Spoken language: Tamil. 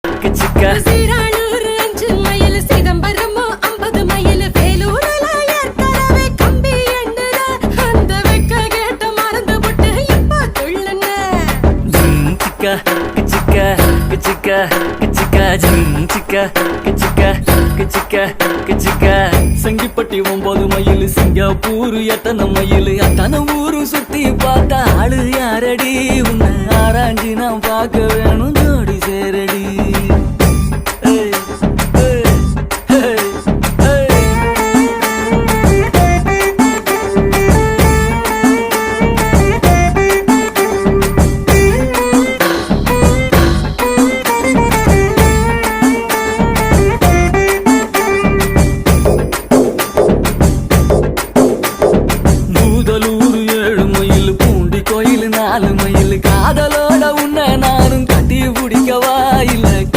கிச்சிக்கா சீரானூர் 5 மைல் சிதம்பரமோ 50 மைல் வேலூர்ல ஏற்கனவே கம்பி எண்ணுற அந்த வெக்க கேட்ட மறந்து விட்டு இப்ப துள்ளுன கிச்சிக்கா கிச்சிக்கா கிச்சிக்கா கிச்சிக்கா கிச்சிக்கா கிச்சிக்கா கிச்சிக்கா கிச்சிக்கா சங்கிப்பட்டி 9 மைல் சிங்கப்பூர் எத்தனை மைல் அத்தனை ஊரு சுத்தி பார்த்தா ஆளு யாரடி உன்னை ஆராய்ச்சி நான் பார்க்க வேணும் ஜோடி சேரடி